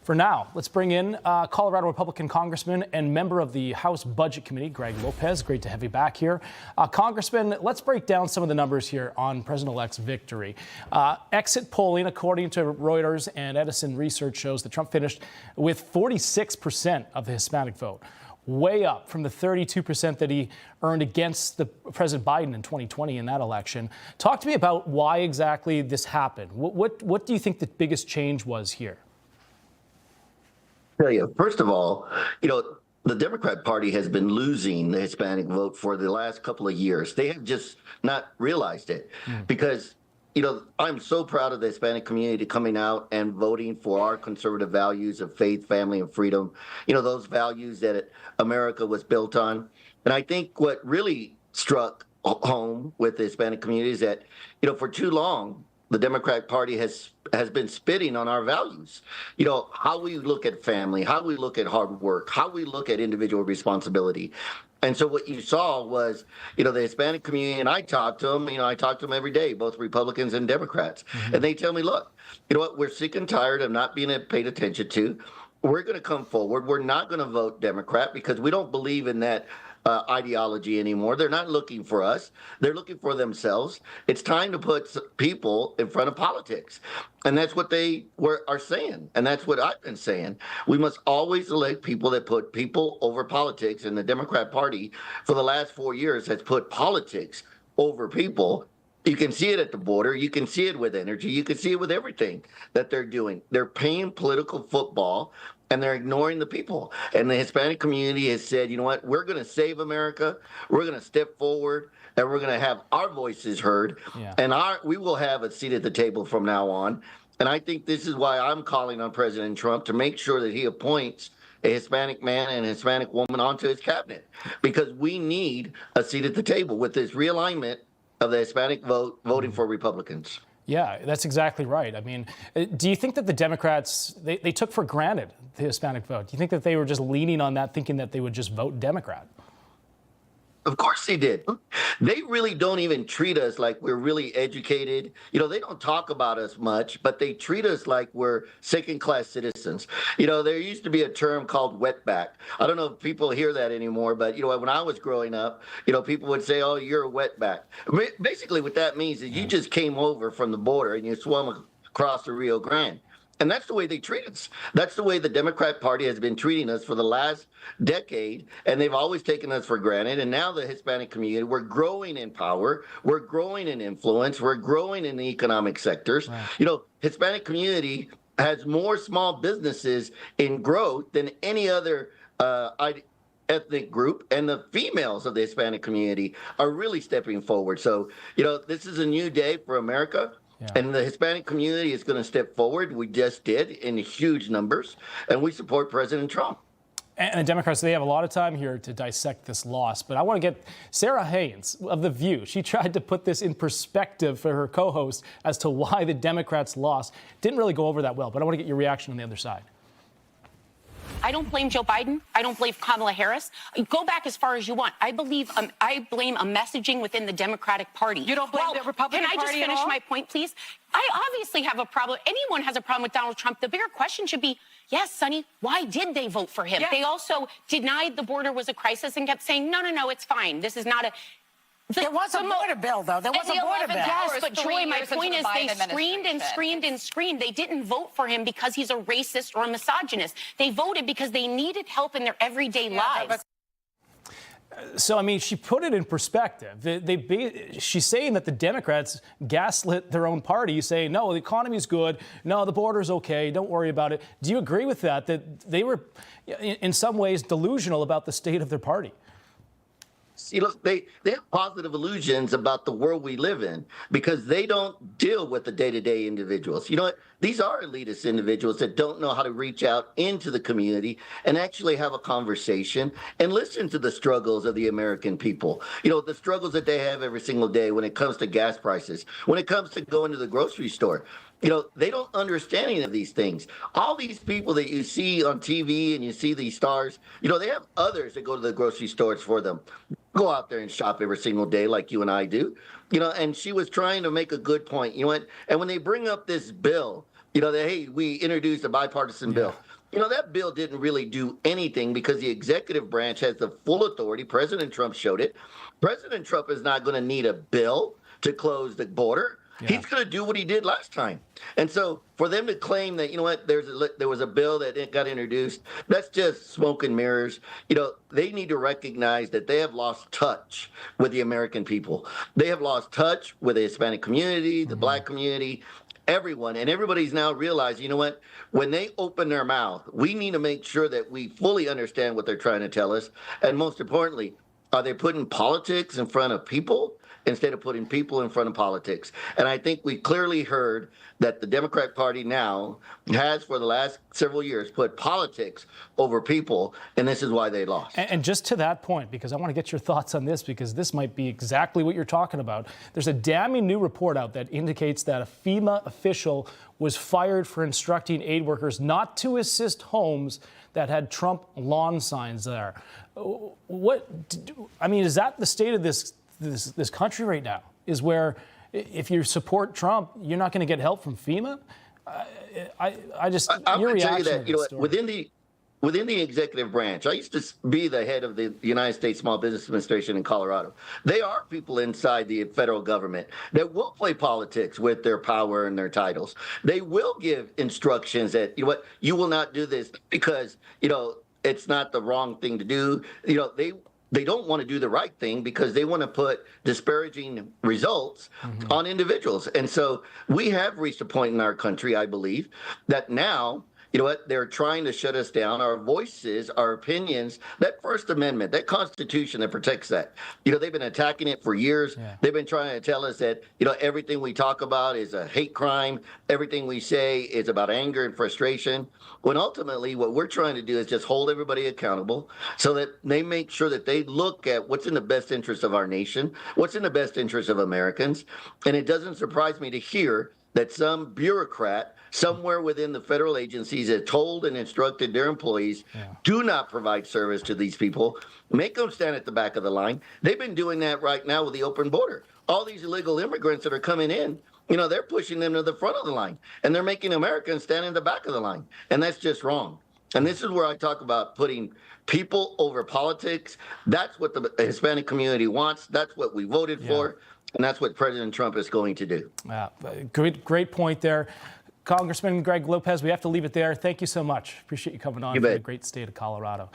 For now, let's bring in Colorado Republican Congressman and member of the House Budget Committee, Greg Lopez. Great to have you back here. Congressman, let's break down some of the numbers here on President-elect's victory. Exit polling, according to Reuters and Edison Research, shows that Trump finished with 46% of the Hispanic vote, way up from the 32% that he earned against President Biden in 2020 in that election. Talk to me about why exactly this happened. What do you think the biggest change was here? Tell you, first of all, the Democrat Party has been losing the Hispanic vote for the last couple of years. They have just not realized it because, I'm so proud of the Hispanic community coming out and voting for our conservative values of faith, family, and freedom, those values that America was built on. And I think what really struck home with the Hispanic community is that, for too long, the Democratic Party has been spitting on our values. How we look at family, how we look at hard work, how we look at individual responsibility. And so what you saw was, the Hispanic community, and I talk to them, I talk to them every day, both Republicans and Democrats. And they tell me, look, we're sick and tired of not being paid attention to. We're going to come forward. We're not going to vote Democrat because we don't believe in that ideology anymore. They're not looking for us. They're looking for themselves. It's time to put people in front of politics. And that's what they are saying. And that's what I've been saying. We must always elect people that put people over politics. And the Democrat Party for the last 4 years has put politics over people. You can see it at the border. You can see it with energy. You can see it with everything that they're doing. They're playing political football, and they're ignoring the people. And the Hispanic community has said, you know what, we're going to save America. We're going to step forward, and we're going to have our voices heard. Yeah. And we will have a seat at the table from now on. And I think this is why I'm calling on President Trump to make sure that he appoints a Hispanic man and a Hispanic woman onto his cabinet, because we need a seat at the table with this realignment of the Hispanic vote voting for Republicans. Yeah, that's exactly right. I mean, do you think that the Democrats, they took for granted the Hispanic vote? Do you think that they were just leaning on that, thinking that they would just vote Democrat? Of course they did. They really don't even treat us like we're really educated. They don't talk about us much, but they treat us like we're second-class citizens. There used to be a term called wetback. I don't know if people hear that anymore, but, when I was growing up, people would say, oh, you're a wetback. Basically, what that means is you just came over from the border and you swam across the Rio Grande. And that's the way they treat us. That's the way the Democrat Party has been treating us for the last decade, and they've always taken us for granted. And now the Hispanic community, we're growing in power, we're growing in influence, we're growing in the economic sectors. Right. Hispanic community has more small businesses in growth than any other ethnic group, and the females of the Hispanic community are really stepping forward. So, this is a new day for America. Yeah. And the Hispanic community is going to step forward. We just did in huge numbers, and we support President Trump. And the Democrats, they have a lot of time here to dissect this loss, but I want to get Sarah Haynes of The View. She tried to put this in perspective for her co-host as to why the Democrats lost. Didn't really go over that well, but I want to get your reaction on the other side. I don't blame Joe Biden. I don't blame Kamala Harris. Go back as far as you want. I blame a messaging within the Democratic Party. You don't blame the Republican Party at all? Can I just finish my point, please? I obviously have a problem. Anyone has a problem with Donald Trump. The bigger question should be, yes, Sonny, why did they vote for him? Yeah. They also denied the border was a crisis and kept saying, no, it's fine. This is not a... There was a border bill, though. There was a border bill. Yes, but Joy, my point is they screamed and screamed and screamed. They didn't vote for him because he's a racist or a misogynist. They voted because they needed help in their everyday lives. So, I mean, she put it in perspective. She's saying that the Democrats gaslit their own party, saying, no, the economy's good. No, the border's okay. Don't worry about it. Do you agree with that they were, in some ways, delusional about the state of their party? See, look, they have positive illusions about the world we live in because they don't deal with the day-to-day individuals. You know what? These are elitist individuals that don't know how to reach out into the community and actually have a conversation and listen to the struggles of the American people. The struggles that they have every single day when it comes to gas prices, when it comes to going to the grocery store. They don't understand any of these things. All these people that you see on TV and you see these stars, they have others that go to the grocery stores for them. Go out there and shop every single day like you and I do. And she was trying to make a good point. And when they bring up this bill, that, hey, we introduced a bipartisan bill. That bill didn't really do anything because the executive branch has the full authority. President Trump showed it. President Trump is not going to need a bill to close the border. Yeah. He's going to do what he did last time. And so for them to claim that, there was a bill that got introduced, that's just smoke and mirrors. They need to recognize that they have lost touch with the American people. They have lost touch with the Hispanic community, the Black community, everyone. And everybody's now realized, when they open their mouth, we need to make sure that we fully understand what they're trying to tell us. And most importantly, are they putting politics in front of people instead of putting people in front of politics? And I think we clearly heard that the Democrat Party now has, for the last several years, put politics over people, and this is why they lost. And just to that point, because I want to get your thoughts on this, because this might be exactly what you're talking about. There's a damning new report out that indicates that a FEMA official was fired for instructing aid workers not to assist homes that had Trump lawn signs there. Is that the state of this country right now? Is where if you support Trump, you're not going to get help from FEMA? I'm going to tell you that within the executive branch, I used to be the head of the United States Small Business Administration in Colorado. They are people inside the federal government that will play politics with their power and their titles. They will give instructions that, you will not do this because, it's not the wrong thing to do. They don't want to do the right thing because they want to put disparaging results on individuals. And so we have reached a point in our country, I believe, that now, they're trying to shut us down. Our voices, our opinions, that First Amendment, that Constitution that protects that. They've been attacking it for years. Yeah. They've been trying to tell us that, everything we talk about is a hate crime. Everything we say is about anger and frustration. When ultimately what we're trying to do is just hold everybody accountable so that they make sure that they look at what's in the best interest of our nation, what's in the best interest of Americans. And it doesn't surprise me to hear that some bureaucrat somewhere within the federal agencies has told and instructed their employees, do not provide service to these people. Make them stand at the back of the line. They've been doing that right now with the open border. All these illegal immigrants that are coming in, they're pushing them to the front of the line, and they're making Americans stand in the back of the line. And that's just wrong. And this is where I talk about putting people over politics. That's what the Hispanic community wants. That's what we voted for. And that's what President Trump is going to do. Great point there. Congressman Greg Lopez, we have to leave it there. Thank you so much. Appreciate you coming on from the great state of Colorado.